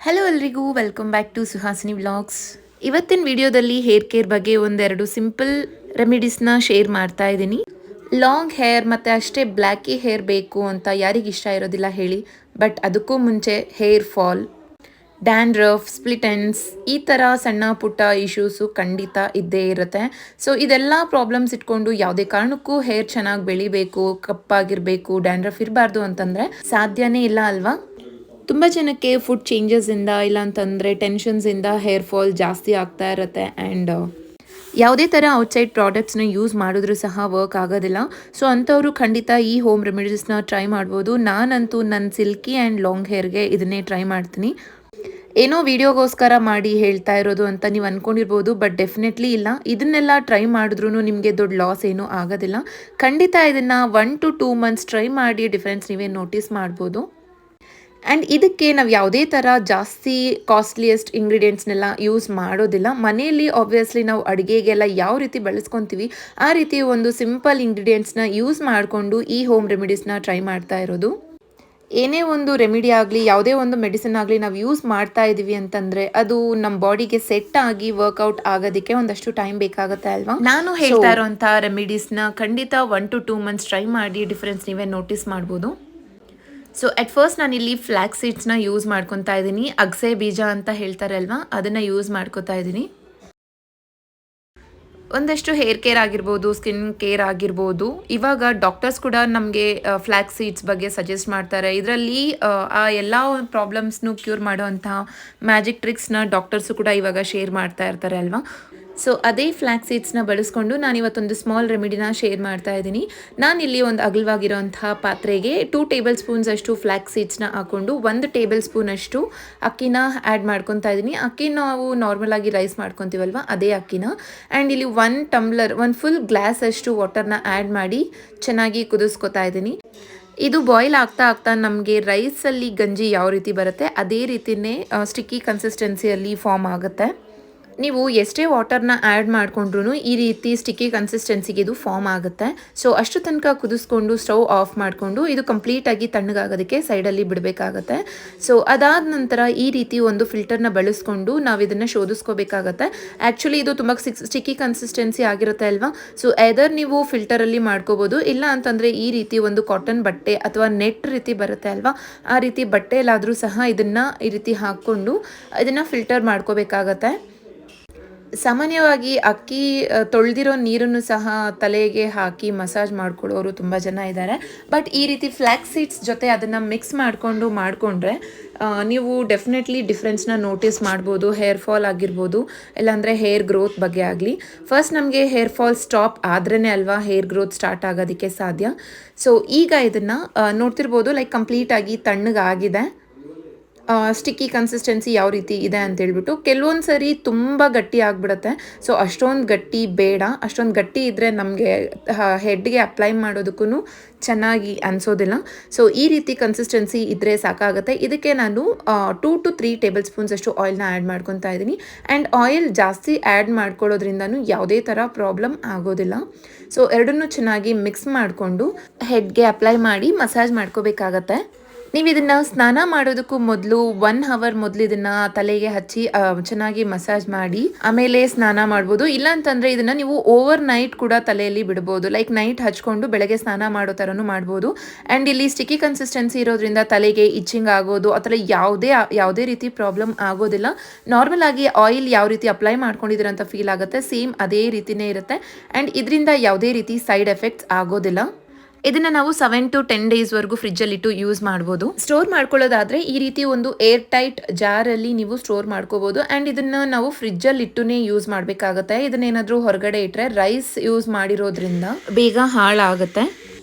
Hello ಎಲ್ರಿಗೂ welcome back to Suhasini vlogs. ಇವತ್ತಿನ ವಿಡಿಯೋದಲ್ಲಿ ಹೇರ್ ಕೇರ್ ಬಗ್ಗೆ ಒಂದೆರಡು ಸಿಂಪಲ್ ರೆಮಿಡೀಸ್ನ ಶೇರ್ ಮಾಡ್ತಾ ಇದ್ದೀನಿ. ಲಾಂಗ್ ಹೇರ್ ಮತ್ತು ಅಷ್ಟೇ ಬ್ಲ್ಯಾಕಿ ಹೇರ್ ಬೇಕು ಅಂತ ಯಾರಿಗೆ ಇಷ್ಟ ಇರೋದಿಲ್ಲ ಹೇಳಿ. ಬಟ್ ಅದಕ್ಕೂ ಮುಂಚೆ hair fall, dandruff, split ends ಈ ಥರ ಸಣ್ಣ ಪುಟ್ಟ ಇಶ್ಯೂಸು ಖಂಡಿತ ಇದ್ದೇ ಇರುತ್ತೆ. ಸೊ ಇದೆಲ್ಲ ಪ್ರಾಬ್ಲಮ್ಸ್ ಇಟ್ಕೊಂಡು ಯಾವುದೇ ಕಾರಣಕ್ಕೂ ಹೇರ್ ಚೆನ್ನಾಗಿ ಬೆಳಿಬೇಕು, ಕಪ್ಪಾಗಿರಬೇಕು, ಡ್ಯಾಂಡ್ರಫ್ ಇರಬಾರ್ದು ಅಂತಂದರೆ ಸಾಧ್ಯನೇ ಇಲ್ಲ ಅಲ್ವಾ. ತುಂಬ ಜನಕ್ಕೆ ಫುಡ್ ಚೇಂಜಸ್ಸಿಂದ ಇಲ್ಲ ಅಂತಂದರೆ ಟೆನ್ಷನ್ಸಿಂದ ಹೇರ್ ಫಾಲ್ ಜಾಸ್ತಿ ಆಗ್ತಾ ಇರುತ್ತೆ ಆ್ಯಂಡ್ ಯಾವುದೇ ಥರ ಔಟ್ಸೈಡ್ ಪ್ರಾಡಕ್ಟ್ಸ್ನ ಯೂಸ್ ಮಾಡಿದ್ರೂ ಸಹ ವರ್ಕ್ ಆಗೋದಿಲ್ಲ. ಸೊ ಅಂಥವರು ಖಂಡಿತ ಈ ಹೋಮ್ ರೆಮಿಡೀಸ್ನ ಟ್ರೈ ಮಾಡ್ಬೋದು. ನಾನಂತೂ ನನ್ನ ಸಿಲ್ಕಿ ಆ್ಯಂಡ್ ಲಾಂಗ್ ಹೇರ್ಗೆ ಇದನ್ನೇ ಟ್ರೈ ಮಾಡ್ತೀನಿ. ಏನೋ ವಿಡಿಯೋಗೋಸ್ಕರ ಮಾಡಿ ಹೇಳ್ತಾ ಇರೋದು ಅಂತ ನೀವು ಅಂದ್ಕೊಂಡಿರ್ಬೋದು, ಬಟ್ ಡೆಫಿನೆಟ್ಲಿ ಇಲ್ಲ. ಇದನ್ನೆಲ್ಲ ಟ್ರೈ ಮಾಡಿದ್ರೂ ನಿಮಗೆ ದೊಡ್ಡ ಲಾಸ್ ಏನೂ ಆಗೋದಿಲ್ಲ. ಖಂಡಿತ ಇದನ್ನು 1 to 2 months ಟ್ರೈ ಮಾಡಿ ಡಿಫ್ರೆನ್ಸ್ ನೀವೇ ನೋಟಿಸ್ ಮಾಡ್ಬೋದು. ಆ್ಯಂಡ್ ಇದಕ್ಕೆ ನಾವು ಯಾವುದೇ ಥರ ಜಾಸ್ತಿ ಕಾಸ್ಟ್ಲಿಯೆಸ್ಟ್ ಇಂಗ್ರೀಡಿಯೆಂಟ್ಸ್ನೆಲ್ಲ ಯೂಸ್ ಮಾಡೋದಿಲ್ಲ. ಮನೆಯಲ್ಲಿ ಆಬ್ವಿಯಸ್ಲಿ ನಾವು ಅಡುಗೆಗೆಲ್ಲ ಯಾವ ರೀತಿ ಬಳಸ್ಕೊತೀವಿ ಆ ರೀತಿ ಒಂದು ಸಿಂಪಲ್ ಇಂಗ್ರೀಡಿಯೆಂಟ್ಸ್ನ ಯೂಸ್ ಮಾಡಿಕೊಂಡು ಈ ಹೋಮ್ ರೆಮಿಡೀಸ್ನ ಟ್ರೈ ಮಾಡ್ತಾ ಇರೋದು. ಏನೇ ಒಂದು ರೆಮಿಡಿ ಆಗಲಿ, ಯಾವುದೇ ಒಂದು ಮೆಡಿಸಿನ್ ಆಗಲಿ ನಾವು ಯೂಸ್ ಮಾಡ್ತಾ ಇದ್ದೀವಿ ಅಂತಂದರೆ ಅದು ನಮ್ಮ ಬಾಡಿಗೆ ಸೆಟ್ ಆಗಿ ವರ್ಕೌಟ್ ಆಗೋದಕ್ಕೆ ಒಂದಷ್ಟು ಟೈಮ್ ಬೇಕಾಗುತ್ತೆ ಅಲ್ವಾ. ನಾನು ಹೇಳ್ತಾ ಇರೋಂಥ ರೆಮಿಡೀಸ್ನ ಖಂಡಿತ 1 to 2 months ಟ್ರೈ ಮಾಡಿ ಡಿಫ್ರೆನ್ಸ್ ನೀವೇ ನೋಟಿಸ್ ಮಾಡ್ಬೋದು. ಸೊ ಅಟ್ ಫಸ್ಟ್ ನಾನಿಲ್ಲಿ ಫ್ಲ್ಯಾಕ್ಸ್ ಸೀಡ್ಸ್ನ ಯೂಸ್ ಮಾಡ್ಕೊತಾ ಇದ್ದೀನಿ. ಅಗಸೆ ಬೀಜ ಅಂತ ಹೇಳ್ತಾರೆ ಅಲ್ವಾ, ಅದನ್ನು ಯೂಸ್ ಮಾಡ್ಕೊತಾ ಇದ್ದೀನಿ. ಒಂದಷ್ಟು ಹೇರ್ ಕೇರ್ ಆಗಿರ್ಬೋದು, ಸ್ಕಿನ್ ಕೇರ್ ಆಗಿರ್ಬೋದು, ಇವಾಗ ಡಾಕ್ಟರ್ಸ್ ಕೂಡ ನಮಗೆ ಫ್ಲ್ಯಾಕ್ಸ್ ಸೀಡ್ಸ್ ಬಗ್ಗೆ ಸಜೆಸ್ಟ್ ಮಾಡ್ತಾರೆ. ಇದರಲ್ಲಿ ಆ ಎಲ್ಲ ಪ್ರಾಬ್ಲಮ್ಸ್ನು ಕ್ಯೂರ್ ಮಾಡೋವಂತಹ ಮ್ಯಾಜಿಕ್ ಟ್ರಿಕ್ಸ್ನ ಡಾಕ್ಟರ್ಸು ಕೂಡ ಇವಾಗ ಶೇರ್ ಮಾಡ್ತಾ ಇರ್ತಾರೆ ಅಲ್ವಾ. ಸೊ ಅದೇ ಫ್ಲ್ಯಾಕ್ಸ್ ಸೀಡ್ಸ್ನ ಬಳಸ್ಕೊಂಡು ನಾನಿವತ್ತೊಂದು ಸ್ಮಾಲ್ ರೆಮಿಡಿನ ಶೇರ್ ಮಾಡ್ತಾ ಇದ್ದೀನಿ. ನಾನಿಲ್ಲಿ ಒಂದು ಅಗಲವಾಗಿರೋಂತಹ ಪಾತ್ರೆಗೆ 2 ಟೇಬಲ್ ಸ್ಪೂನ್ಸ್ ಅಷ್ಟು ಫ್ಲ್ಯಾಕ್ಸ್ ಸೀಡ್ಸ್ನ ಹಾಕ್ಕೊಂಡು 1 ಟೇಬಲ್ ಸ್ಪೂನ್ ಅಷ್ಟು ಅಕ್ಕಿನ ಆ್ಯಡ್ ಮಾಡ್ಕೊತಾ ಇದ್ದೀನಿ. ಅಕ್ಕಿ ನಾವು ನಾರ್ಮಲ್ ಆಗಿ ರೈಸ್ ಮಾಡ್ಕೊತೀವಲ್ವ ಅದೇ ಅಕ್ಕಿನ. ಆ್ಯಂಡ್ ಇಲ್ಲಿ 1 ಟಂಬ್ಲರ್ 1 ಫುಲ್ ಗ್ಲಾಸ್ ಅಷ್ಟು ವಾಟರ್ನ ಆ್ಯಡ್ ಮಾಡಿ ಚೆನ್ನಾಗಿ ಕುದಿಸ್ಕೊತಾ ಇದ್ದೀನಿ. ಇದು ಬಾಯ್ಲ್ ಆಗ್ತಾ ಆಗ್ತಾ ನಮಗೆ ರೈಸಲ್ಲಿ ಗಂಜಿ ಯಾವ ರೀತಿ ಬರುತ್ತೆ ಅದೇ ರೀತಿಯೇ ಸ್ಟಿಕ್ಕಿ ಕನ್ಸಿಸ್ಟೆನ್ಸಿಯಲ್ಲಿ ಫಾರ್ಮ್ ಆಗುತ್ತೆ. ನೀವು ಎಷ್ಟೇ ವಾಟರ್ನ ಆ್ಯಡ್ ಮಾಡಿಕೊಂಡ್ರೂ ಈ ರೀತಿ ಸ್ಟಿಕ್ಕಿ ಕನ್ಸಿಸ್ಟೆನ್ಸಿಗೆ ಇದು ಫಾರ್ಮ್ ಆಗುತ್ತೆ. ಸೊ ಅಷ್ಟು ತನಕ ಕುದಿಸ್ಕೊಂಡು ಸ್ಟವ್ ಆಫ್ ಮಾಡಿಕೊಂಡು ಇದು ಕಂಪ್ಲೀಟಾಗಿ ತಣ್ಣಗಾಗೋದಕ್ಕೆ ಸೈಡಲ್ಲಿ ಬಿಡಬೇಕಾಗತ್ತೆ. ಸೊ ಅದಾದ ನಂತರ ಈ ರೀತಿ ಒಂದು ಫಿಲ್ಟರ್ನ ಬಳಸ್ಕೊಂಡು ನಾವು ಇದನ್ನು ಶೋಧಿಸ್ಕೋಬೇಕಾಗತ್ತೆ. ಆ್ಯಕ್ಚುಲಿ ಇದು ತುಂಬ ಸ್ಟಿಕ್ಕಿ ಕನ್ಸಿಸ್ಟೆನ್ಸಿ ಆಗಿರುತ್ತೆ ಅಲ್ವಾ. ಸೊ ಎದರ್ ನೀವು ಫಿಲ್ಟರಲ್ಲಿ ಮಾಡ್ಕೋಬೋದು, ಇಲ್ಲ ಅಂತಂದರೆ ಈ ರೀತಿ ಒಂದು ಕಾಟನ್ ಬಟ್ಟೆ ಅಥವಾ ನೆಟ್ ರೀತಿ ಬರುತ್ತೆ ಅಲ್ವಾ, ಆ ರೀತಿ ಬಟ್ಟೆಯಲ್ಲಾದರೂ ಸಹ ಇದನ್ನು ಈ ರೀತಿ ಹಾಕ್ಕೊಂಡು ಇದನ್ನು ಫಿಲ್ಟರ್ ಮಾಡ್ಕೋಬೇಕಾಗತ್ತೆ. ಸಾಮಾನ್ಯವಾಗಿ ಅಕ್ಕಿ ತೊಳೆದಿರೋ ನೀರನ್ನು ಸಹ ತಲೆಗೆ ಹಾಕಿ ಮಸಾಜ್ ಮಾಡ್ಕೊಳ್ಳೋರು ತುಂಬ ಜನ ಇದ್ದಾರೆ. ಬಟ್ ಈ ರೀತಿ ಫ್ಲ್ಯಾಕ್ಸ್ ಸೀಡ್ಸ್ ಜೊತೆ ಅದನ್ನು ಮಿಕ್ಸ್ ಮಾಡಿಕೊಂಡ್ರೆ ನೀವು ಡೆಫಿನೆಟ್ಲಿ ಡಿಫ್ರೆನ್ಸ್ನ ನೋಟಿಸ್ ಮಾಡ್ಬೋದು. ಹೇರ್ ಫಾಲ್ ಆಗಿರ್ಬೋದು, ಇಲ್ಲಾಂದರೆ ಹೇರ್ ಗ್ರೋತ್ ಬಗ್ಗೆ ಆಗಲಿ. ಫಸ್ಟ್ ನಮಗೆ ಹೇರ್ ಫಾಲ್ ಸ್ಟಾಪ್ ಆದ್ರೇ ಅಲ್ವಾ ಹೇರ್ ಗ್ರೋತ್ ಸ್ಟಾರ್ಟ್ ಆಗೋದಕ್ಕೆ ಸಾಧ್ಯ. ಸೊ ಈಗ ಇದನ್ನು ನೋಡ್ತಿರ್ಬೋದು, ಲೈಕ್ ಕಂಪ್ಲೀಟಾಗಿ ತಣ್ಣಗಾಗಿದೆ. ಸ್ಟಿಕ್ಕಿ ಕನ್ಸಿಸ್ಟೆನ್ಸಿ ಯಾವ ರೀತಿ ಇದೆ ಅಂತೇಳ್ಬಿಟ್ಟು ಕೆಲವೊಂದು ಸರಿ ತುಂಬ ಗಟ್ಟಿ ಆಗಿಬಿಡುತ್ತೆ. ಸೊ ಅಷ್ಟೊಂದು ಗಟ್ಟಿ ಬೇಡ. ಅಷ್ಟೊಂದು ಗಟ್ಟಿ ಇದ್ದರೆ ನಮಗೆ ಹೆಡ್ಗೆ ಅಪ್ಲೈ ಮಾಡೋದಕ್ಕೂ ಚೆನ್ನಾಗಿ ಅನಿಸೋದಿಲ್ಲ. ಸೊ ಈ ರೀತಿ ಕನ್ಸಿಸ್ಟೆನ್ಸಿ ಇದ್ದರೆ ಸಾಕಾಗುತ್ತೆ. ಇದಕ್ಕೆ ನಾನು 2 to 3 ಟೇಬಲ್ ಸ್ಪೂನ್ಸ್ ಅಷ್ಟು ಆಯಿಲ್ನ ಆ್ಯಡ್ ಮಾಡ್ಕೊತಾ ಇದ್ದೀನಿ. ಆ್ಯಂಡ್ ಆಯಿಲ್ ಜಾಸ್ತಿ ಆ್ಯಡ್ ಮಾಡ್ಕೊಳ್ಳೋದ್ರಿಂದನೂ ಯಾವುದೇ ಥರ ಪ್ರಾಬ್ಲಮ್ ಆಗೋದಿಲ್ಲ. ಸೊ ಎರಡನ್ನೂ ಚೆನ್ನಾಗಿ ಮಿಕ್ಸ್ ಮಾಡಿಕೊಂಡು ಹೆಡ್ಗೆ ಅಪ್ಲೈ ಮಾಡಿ ಮಸಾಜ್ ಮಾಡ್ಕೋಬೇಕಾಗತ್ತೆ. ನೀವು ಇದನ್ನು ಸ್ನಾನ ಮಾಡೋದಕ್ಕೂ ಮೊದಲು 1 hour ಮೊದಲು ಇದನ್ನು ತಲೆಗೆ ಹಚ್ಚಿ ಚೆನ್ನಾಗಿ ಮಸಾಜ್ ಮಾಡಿ ಆಮೇಲೆ ಸ್ನಾನ ಮಾಡ್ಬೋದು. ಇಲ್ಲ ಅಂತಂದರೆ ಇದನ್ನು ನೀವು ಓವರ್ ನೈಟ್ ಕೂಡ ತಲೆಯಲ್ಲಿ ಬಿಡ್ಬೋದು. ಲೈಕ್ ನೈಟ್ ಹಚ್ಕೊಂಡು ಬೆಳಗ್ಗೆ ಸ್ನಾನ ಮಾಡೋ ಥರನೂ ಮಾಡ್ಬೋದು. ಆ್ಯಂಡ್ ಇಲ್ಲಿ ಸ್ಟಿಕ್ಕಿ ಕನ್ಸಿಸ್ಟೆನ್ಸಿ ಇರೋದ್ರಿಂದ ತಲೆಗೆ ಇಚ್ಚಿಂಗ್ ಆಗೋದು ಆ ಥರ ಯಾವುದೇ ರೀತಿ ಪ್ರಾಬ್ಲಮ್ ಆಗೋದಿಲ್ಲ. ನಾರ್ಮಲ್ ಆಗಿ ಆಯಿಲ್ ಯಾವ ರೀತಿ ಅಪ್ಲೈ ಮಾಡ್ಕೊಂಡಿದ್ದೀರ ಅಂತ ಫೀಲ್ ಆಗುತ್ತೆ, ಸೇಮ್ ಅದೇ ರೀತಿಯೇ ಇರುತ್ತೆ. ಆ್ಯಂಡ್ ಇದರಿಂದ ಯಾವುದೇ ರೀತಿ ಸೈಡ್ ಎಫೆಕ್ಟ್ಸ್ ಆಗೋದಿಲ್ಲ. ಇದನ್ನು ನಾವು 7 to 10 ಡೇಸ್ವರೆಗೂ ಫ್ರಿಜ್ಜಲ್ಲಿಟ್ಟು ಯೂಸ್ ಮಾಡ್ಬೋದು. ಸ್ಟೋರ್ ಮಾಡ್ಕೊಳ್ಳೋದಾದರೆ ಈ ರೀತಿ ಒಂದು ಏರ್ ಟೈಟ್ ಜಾರಲ್ಲಿ ನೀವು ಸ್ಟೋರ್ ಮಾಡ್ಕೋಬೋದು. ಆ್ಯಂಡ್ ಇದನ್ನು ನಾವು ಫ್ರಿಜ್ಜಲ್ಲಿಟ್ಟೇ ಯೂಸ್ ಮಾಡಬೇಕಾಗತ್ತೆ. ಇದನ್ನೇನಾದರೂ ಹೊರಗಡೆ ಇಟ್ಟರೆ ರೈಸ್ ಯೂಸ್ ಮಾಡಿರೋದ್ರಿಂದ ಬೇಗ ಹಾಳಾಗುತ್ತೆ.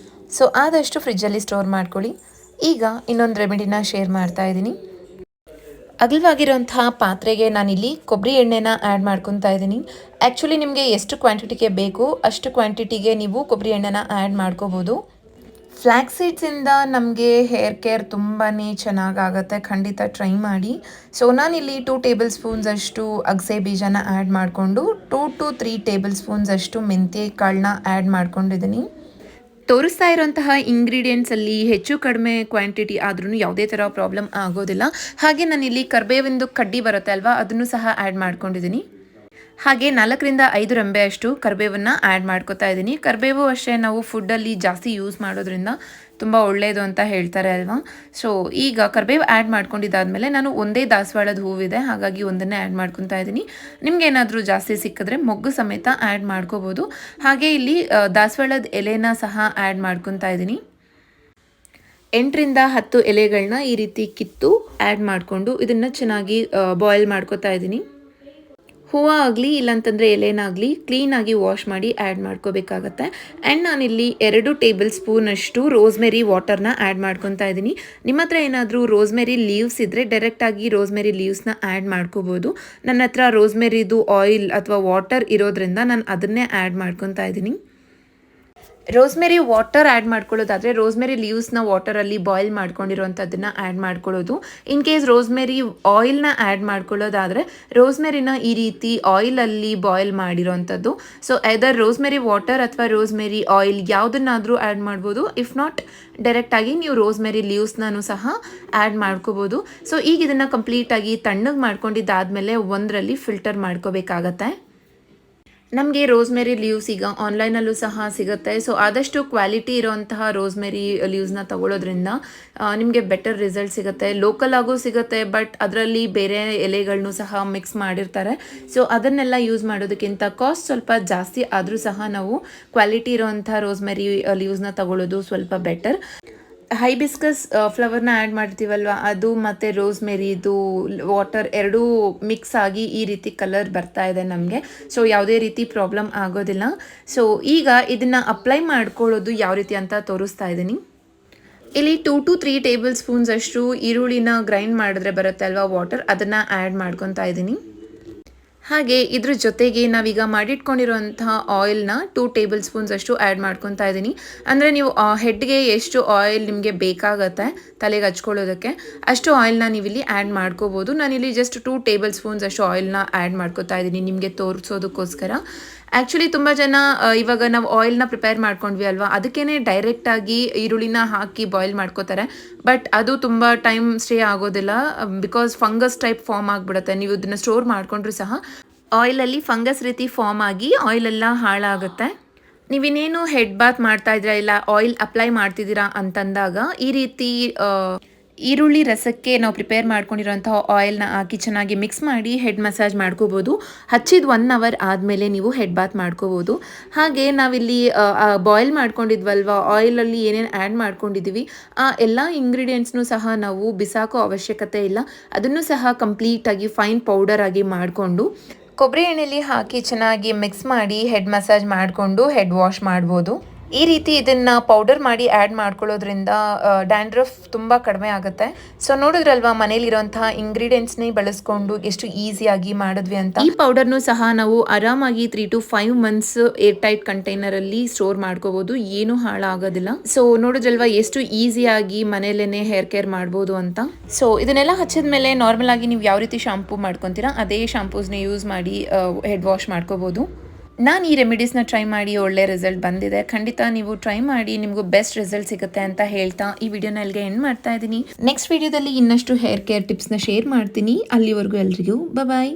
ಸೊ ಆದಷ್ಟು ಫ್ರಿಜ್ಜಲ್ಲಿ ಸ್ಟೋರ್ ಮಾಡ್ಕೊಳ್ಳಿ. ಈಗ ಇನ್ನೊಂದು ರೆಮಿಡಿನ ಶೇರ್ ಮಾಡ್ತಾ ಇದ್ದೀನಿ. ಅಗಲವಾಗಿರೋಂತಹ ಪಾತ್ರೆಗೆ ನಾನಿಲ್ಲಿ ಕೊಬ್ಬರಿ ಎಣ್ಣೆನ ಆ್ಯಡ್ ಮಾಡ್ಕೊತಾ ಇದ್ದೀನಿ. ಆ್ಯಕ್ಚುಲಿ ನಿಮಗೆ ಎಷ್ಟು ಕ್ವಾಂಟಿಟಿಗೆ ಬೇಕು ಅಷ್ಟು ಕ್ವಾಂಟಿಟಿಗೆ ನೀವು ಕೊಬ್ಬರಿ ಎಣ್ಣೆನ ಆ್ಯಡ್ ಮಾಡ್ಕೋಬೋದು. ಫ್ಲ್ಯಾಕ್ಸ್ ಸೀಡ್ಸಿಂದ ನಮಗೆ ಹೇರ್ ಕೇರ್ ತುಂಬಾ ಚೆನ್ನಾಗಾಗತ್ತೆ, ಖಂಡಿತ ಟ್ರೈ ಮಾಡಿ. ಸೊ ನಾನಿಲ್ಲಿ 2 ಟೇಬಲ್ ಸ್ಪೂನ್ಸ್ ಅಷ್ಟು ಅಗಸೆ ಬೀಜನ ಆ್ಯಡ್ ಮಾಡಿಕೊಂಡು 2 to 3 ಟೇಬಲ್ ಸ್ಪೂನ್ಸ್ ಅಷ್ಟು ಮೆಂತ್ಯ ಕಾಳನ್ನ ಆ್ಯಡ್ ಮಾಡ್ಕೊಂಡಿದ್ದೀನಿ. ತೋರಿಸ್ತಾ ಇರೋಂತಹ ಇಂಗ್ರೀಡಿಯೆಂಟ್ಸಲ್ಲಿ ಹೆಚ್ಚು ಕಡಿಮೆ ಕ್ವಾಂಟಿಟಿ ಆದ್ರೂ ಯಾವುದೇ ಥರ ಪ್ರಾಬ್ಲಮ್ ಆಗೋದಿಲ್ಲ. ಹಾಗೆ ನಾನಿಲ್ಲಿ ಕರ್ಬೇವಿಂದು ಕಡ್ಡಿ ಬರುತ್ತೆ ಅಲ್ವಾ, ಅದನ್ನು ಸಹ ಆ್ಯಡ್ ಮಾಡ್ಕೊಂಡಿದ್ದೀನಿ. ಹಾಗೆ 4ರಿಂದ 5 ರೆಂಬೆ ಅಷ್ಟು ಕರಿಬೇವನ್ನು ಆ್ಯಡ್ ಮಾಡ್ಕೊತಾ ಇದ್ದೀನಿ. ಕರಿಬೇವು ಅಷ್ಟೇ ನಾವು ಫುಡ್ಡಲ್ಲಿ ಜಾಸ್ತಿ ಯೂಸ್ ಮಾಡೋದ್ರಿಂದ ತುಂಬ ಒಳ್ಳೆಯದು ಅಂತ ಹೇಳ್ತಾರೆ ಅಲ್ವಾ. ಸೊ ಈಗ ಕರಿಬೇವು ಆ್ಯಡ್ ಮಾಡ್ಕೊಂಡಿದ್ದಾದಮೇಲೆ ನಾನು ಒಂದೇ ದಾಸವಾಳದ ಹೂವಿದೆ, ಹಾಗಾಗಿ ಒಂದನ್ನೇ ಆ್ಯಡ್ ಮಾಡ್ಕೊತಾ ಇದ್ದೀನಿ. ನಿಮ್ಗೇನಾದರೂ ಜಾಸ್ತಿ ಸಿಕ್ಕಿದ್ರೆ ಮೊಗ್ಗು ಸಮೇತ ಆ್ಯಡ್ ಮಾಡ್ಕೋಬೋದು. ಹಾಗೆ ಇಲ್ಲಿ ದಾಸವಾಳದ ಎಲೆನ ಸಹ ಆ್ಯಡ್ ಮಾಡ್ಕೊತಾ ಇದ್ದೀನಿ. 8ರಿಂದ 10 ಎಲೆಗಳನ್ನ ಈ ರೀತಿ ಕಿತ್ತು ಆ್ಯಡ್ ಮಾಡಿಕೊಂಡು ಇದನ್ನು ಚೆನ್ನಾಗಿ ಬಾಯ್ಲ್ ಮಾಡ್ಕೊತಾ ಇದ್ದೀನಿ. ಹೂವು ಆಗಲಿ ಇಲ್ಲಾಂತಂದರೆ ಎಲೆನಾಗಲಿ ಕ್ಲೀನಾಗಿ ವಾಶ್ ಮಾಡಿ ಆ್ಯಡ್ ಮಾಡ್ಕೋಬೇಕಾಗತ್ತೆ. ಆ್ಯಂಡ್ ನಾನಿಲ್ಲಿ 2 ಟೇಬಲ್ ಸ್ಪೂನಷ್ಟು ರೋಸ್ಮೆರಿ ವಾಟರ್ನ ಆ್ಯಡ್ ಮಾಡ್ಕೊತಾ ಇದ್ದೀನಿ. ನಿಮ್ಮ ಹತ್ರ ಏನಾದರೂ ರೋಸ್ಮೆರಿ ಲೀವ್ಸ್ ಇದ್ದರೆ ಡೈರೆಕ್ಟಾಗಿ ರೋಸ್ಮೆರಿ ಲೀವ್ಸ್ನ ಆ್ಯಡ್ ಮಾಡ್ಕೋಬೋದು. ನನ್ನ ಹತ್ರ ರೋಸ್ಮೆರಿದು ಆಯಿಲ್ ಅಥವಾ ವಾಟರ್ ಇರೋದ್ರಿಂದ ನಾನು ಅದನ್ನೇ ಆ್ಯಡ್ ಮಾಡ್ಕೊತಾ ಇದ್ದೀನಿ. ರೋಸ್ಮೆರಿ ವಾಟರ್ ಆ್ಯಡ್ ಮಾಡ್ಕೊಳ್ಳೋದಾದರೆ ರೋಸ್ಮೆರಿ ಲೀವ್ಸ್ನ ವಾಟರಲ್ಲಿ ಬಾಯ್ಲ್ ಮಾಡ್ಕೊಂಡಿರೋವಂಥದ್ದನ್ನು ಆ್ಯಡ್ ಮಾಡ್ಕೊಳ್ಳೋದು. ಇನ್ ಕೇಸ್ ರೋಸ್ಮೆರಿ ಆಯಿಲ್ನ ಆ್ಯಡ್ ಮಾಡ್ಕೊಳ್ಳೋದಾದರೆ ರೋಸ್ಮೆರಿನ ಈ ರೀತಿ ಆಯಿಲಲ್ಲಿ ಬಾಯ್ಲ್ ಮಾಡಿರೋವಂಥದ್ದು. ಸೊ ಐದರ್ ರೋಸ್ಮೆರಿ ವಾಟರ್ ಅಥವಾ ರೋಸ್ಮೆರಿ ಆಯಿಲ್ ಯಾವುದನ್ನಾದರೂ ಆ್ಯಡ್ ಮಾಡ್ಬೋದು. ಇಫ್ ನಾಟ್ ಡೈರೆಕ್ಟಾಗಿ ನೀವು ರೋಸ್ಮೆರಿ ಲೀವ್ಸ್ನೂ ಸಹ ಆ್ಯಡ್ ಮಾಡ್ಕೋಬೋದು. ಸೊ ಈಗ ಇದನ್ನು ಕಂಪ್ಲೀಟಾಗಿ ತಣ್ಣಗೆ ಮಾಡ್ಕೊಂಡಿದ್ದಾದಮೇಲೆ ಒಂದರಲ್ಲಿ ಫಿಲ್ಟರ್ ಮಾಡ್ಕೋಬೇಕಾಗತ್ತೆ. ನಮಗೆ ರೋಸ್ಮೆರಿ ಲೀವ್ಸ್ ಈಗ ಆನ್ಲೈನಲ್ಲೂ ಸಹ ಸಿಗುತ್ತೆ. ಸೊ ಆದಷ್ಟು ಕ್ವಾಲಿಟಿ ಇರೋಂತಹ ರೋಸ್ಮೆರಿ ಲೀವ್ಸ್ನ ತಗೊಳ್ಳೋದ್ರಿಂದ ನಿಮಗೆ ಬೆಟರ್ ರಿಸಲ್ಟ್ ಸಿಗುತ್ತೆ. ಲೋಕಲ್ ಆಗೂ ಸಿಗುತ್ತೆ, ಬಟ್ ಅದರಲ್ಲಿ ಬೇರೆ ಎಲೆಗಳನ್ನೂ ಸಹ ಮಿಕ್ಸ್ ಮಾಡಿರ್ತಾರೆ. ಸೊ ಅದನ್ನೆಲ್ಲ ಯೂಸ್ ಮಾಡೋದಕ್ಕಿಂತ ಕಾಸ್ಟ್ ಸ್ವಲ್ಪ ಜಾಸ್ತಿ ಆದರೂ ಸಹ ನಾವು ಕ್ವಾಲಿಟಿ ಇರೋಂಥ ರೋಸ್ಮೆರಿ ಲೀವ್ಸ್ನ ತಗೊಳ್ಳೋದು ಸ್ವಲ್ಪ ಬೆಟರ್. ಹೈಬಿಸ್ಕಸ್ ಫ್ಲವರ್ನ ಆ್ಯಡ್ ಮಾಡ್ತೀವಲ್ವ, ಅದು ಮತ್ತು ರೋಸ್ಮೆರಿದು ವಾಟರ್ ಎರಡೂ ಮಿಕ್ಸ್ ಆಗಿ ಈ ರೀತಿ ಕಲರ್ ಬರ್ತಾ ಇದೆ ನಮಗೆ. ಸೊ ಯಾವುದೇ ರೀತಿ ಪ್ರಾಬ್ಲಮ್ ಆಗೋದಿಲ್ಲ. ಸೊ ಈಗ ಇದನ್ನು ಅಪ್ಲೈ ಮಾಡ್ಕೊಳ್ಳೋದು ಯಾವ ರೀತಿ ಅಂತ ತೋರಿಸ್ತಾ ಇದ್ದೀನಿ. ಇಲ್ಲಿ 2 to 3 ಟೇಬಲ್ ಸ್ಪೂನ್ಸ್ ಅಷ್ಟು ಈರುಳ್ಳಿನ ಗ್ರೈಂಡ್ ಮಾಡಿದ್ರೆ ಬರುತ್ತೆ ಅಲ್ವಾ ವಾಟರ್, ಅದನ್ನು ಆ್ಯಡ್ ಮಾಡ್ಕೊತಾ ಇದ್ದೀನಿ. ಹಾಗೆ ಇದ್ರ ಜೊತೆಗೆ ನಾವೀಗ ಮಾಡಿಟ್ಕೊಂಡಿರೋಂತಹ ಆಯಿಲ್ನ 2 ಟೇಬಲ್ ಸ್ಪೂನ್ಸ್ ಅಷ್ಟು ಆ್ಯಡ್ ಮಾಡ್ಕೊತಾ ಇದ್ದೀನಿ. ಅಂದರೆ ನೀವು ಹೆಡ್ಗೆ ಎಷ್ಟು ಆಯಿಲ್ ನಿಮಗೆ ಬೇಕಾಗತ್ತೆ ತಲೆಗೆ ಹಚ್ಕೊಳ್ಳೋದಕ್ಕೆ ಅಷ್ಟು ಆಯಿಲ್ನ ನೀವಿಲ್ಲಿ ಆ್ಯಡ್ ಮಾಡ್ಕೋಬೋದು. ನಾನಿಲ್ಲಿ ಜಸ್ಟ್ 2 ಟೇಬಲ್ ಸ್ಪೂನ್ಸ್ ಅಷ್ಟು ಆಯಿಲ್ನ ಆ್ಯಡ್ ಮಾಡ್ಕೊತಾ ಇದ್ದೀನಿ ನಿಮಗೆ ತೋರಿಸೋದಕ್ಕೋಸ್ಕರ. ಆ್ಯಕ್ಚುಲಿ ತುಂಬ ಜನ ಇವಾಗ ನಾವು ಆಯಿಲ್ನ ಪ್ರಿಪೇರ್ ಮಾಡ್ಕೊಂಡ್ವಿ ಅಲ್ವಾ, ಅದಕ್ಕೇ ಡೈರೆಕ್ಟಾಗಿ ಈರುಳ್ಳಿನ ಹಾಕಿ ಬಾಯ್ಲ್ ಮಾಡ್ಕೋತಾರೆ. ಬಟ್ ಅದು ತುಂಬ ಟೈಮ್ ಸ್ಟೇ ಆಗೋದಿಲ್ಲ, ಬಿಕಾಸ್ ಫಂಗಸ್ ಟೈಪ್ ಫಾರ್ಮ್ ಆಗಿಬಿಡುತ್ತೆ. ನೀವು ಇದನ್ನು ಸ್ಟೋರ್ ಮಾಡಿಕೊಂಡ್ರೂ ಸಹ ಆಯಿಲಲ್ಲಿ ಫಂಗಸ್ ರೀತಿ ಫಾರ್ಮ್ ಆಗಿ ಆಯಿಲೆಲ್ಲ ಹಾಳಾಗುತ್ತೆ. ನೀವಿನ್ನೇನು ಹೆಡ್ ಬಾತ್ ಮಾಡ್ತಾ ಇದ್ದೀರಾ ಇಲ್ಲ ಆಯಿಲ್ ಅಪ್ಲೈ ಮಾಡ್ತಿದ್ದೀರಾ ಅಂತಂದಾಗ ಈ ರೀತಿ ಈರುಳ್ಳಿ ರಸಕ್ಕೆ ನಾವು ಪ್ರಿಪೇರ್ ಮಾಡ್ಕೊಂಡಿರೋಂತಹ ಆಯಿಲ್ನ ಹಾಕಿ ಚೆನ್ನಾಗಿ ಮಿಕ್ಸ್ ಮಾಡಿ ಹೆಡ್ ಮಸಾಜ್ ಮಾಡ್ಕೋಬೋದು. ಹಚ್ಚಿದ 1 hour ಆದಮೇಲೆ ನೀವು ಹೆಡ್ ಬಾತ್ ಮಾಡ್ಕೋಬೋದು. ಹಾಗೆ ನಾವಿಲ್ಲಿ ಬಾಯ್ಲ್ ಮಾಡ್ಕೊಂಡಿದ್ವಲ್ವ ಆಯಿಲಲ್ಲಿ ಏನೇನು ಆ್ಯಡ್ ಮಾಡ್ಕೊಂಡಿದ್ದೀವಿ ಆ ಎಲ್ಲ ಇಂಗ್ರೀಡಿಯೆಂಟ್ಸ್ನೂ ಸಹ ನಾವು ಬಿಸಾಕೋ ಅವಶ್ಯಕತೆ ಇಲ್ಲ. ಅದನ್ನು ಸಹ ಕಂಪ್ಲೀಟಾಗಿ ಫೈನ್ ಪೌಡರ್ ಆಗಿ ಮಾಡಿಕೊಂಡು ಕೊಬ್ಬರಿ ಎಣ್ಣೆಲಿ ಹಾಕಿ ಚೆನ್ನಾಗಿ ಮಿಕ್ಸ್ ಮಾಡಿ ಹೆಡ್ ಮಸಾಜ್ ಮಾಡಿಕೊಂಡು ಹೆಡ್ ವಾಶ್ ಮಾಡ್ಬೋದು. ಈ ರೀತಿ ಇದನ್ನು ಪೌಡರ್ ಮಾಡಿ ಆ್ಯಡ್ ಮಾಡ್ಕೊಳ್ಳೋದ್ರಿಂದ ಡ್ಯಾಂಡ್ರಫ್ ತುಂಬ ಕಡಿಮೆ ಆಗುತ್ತೆ. ಸೊ ನೋಡಿದ್ರಲ್ವಾ ಮನೇಲಿರೋಂತಹ ಇಂಗ್ರೀಡಿಯೆಂಟ್ಸ್ನೇ ಬಳಸ್ಕೊಂಡು ಎಷ್ಟು ಈಸಿಯಾಗಿ ಮಾಡಿದ್ವಿ ಅಂತ. ಈ ಪೌಡರ್ನು ಸಹ ನಾವು ಆರಾಮಾಗಿ 3 to 5 months ಏರ್ ಟೈಟ್ ಕಂಟೈನರಲ್ಲಿ ಸ್ಟೋರ್ ಮಾಡ್ಕೋಬೋದು, ಏನೂ ಹಾಳಾಗೋದಿಲ್ಲ. ಸೊ ನೋಡಿದ್ರಲ್ವಾ ಎಷ್ಟು ಈಸಿಯಾಗಿ ಮನೇಲೇನೆ ಹೇರ್ ಕೇರ್ ಮಾಡ್ಬೋದು ಅಂತ. ಸೊ ಇದನ್ನೆಲ್ಲ ಹಚ್ಚಿದ ಮೇಲೆ ನಾರ್ಮಲ್ ಆಗಿ ನೀವು ಯಾವ ರೀತಿ ಶಾಂಪೂ ಮಾಡ್ಕೊತೀರಾ ಅದೇ ಶಾಂಪೂಸ್ನ ಯೂಸ್ ಮಾಡಿ ಹೆಡ್ ವಾಶ್ ಮಾಡ್ಕೋಬೋದು. ನಾನು ಈ ರೆಮಿಡೀಸ್ನ ಟ್ರೈ ಮಾಡಿ ಒಳ್ಳೆ ರಿಸಲ್ಟ್ ಬಂದಿದೆ. ಖಂಡಿತ ನೀವು ಟ್ರೈ ಮಾಡಿ, ನಿಮಗೂ ಬೆಸ್ಟ್ ರಿಸಲ್ಟ್ ಸಿಗುತ್ತೆ ಅಂತ ಹೇಳ್ತಾ ಈ ವಿಡಿಯೋನ ಎಲ್ಲಿಗೆ ಎಂಡ್ ಮಾಡ್ತಾ ಇದ್ದೀನಿ. ನೆಕ್ಸ್ಟ್ ವಿಡಿಯೋದಲ್ಲಿ ಇನ್ನಷ್ಟು ಹೇರ್ ಕೇರ್ ಟಿಪ್ಸ್ನ ಶೇರ್ ಮಾಡ್ತೀನಿ. ಅಲ್ಲಿವರೆಗೂ ಎಲ್ರಿಗೂ ಬಾಯ್.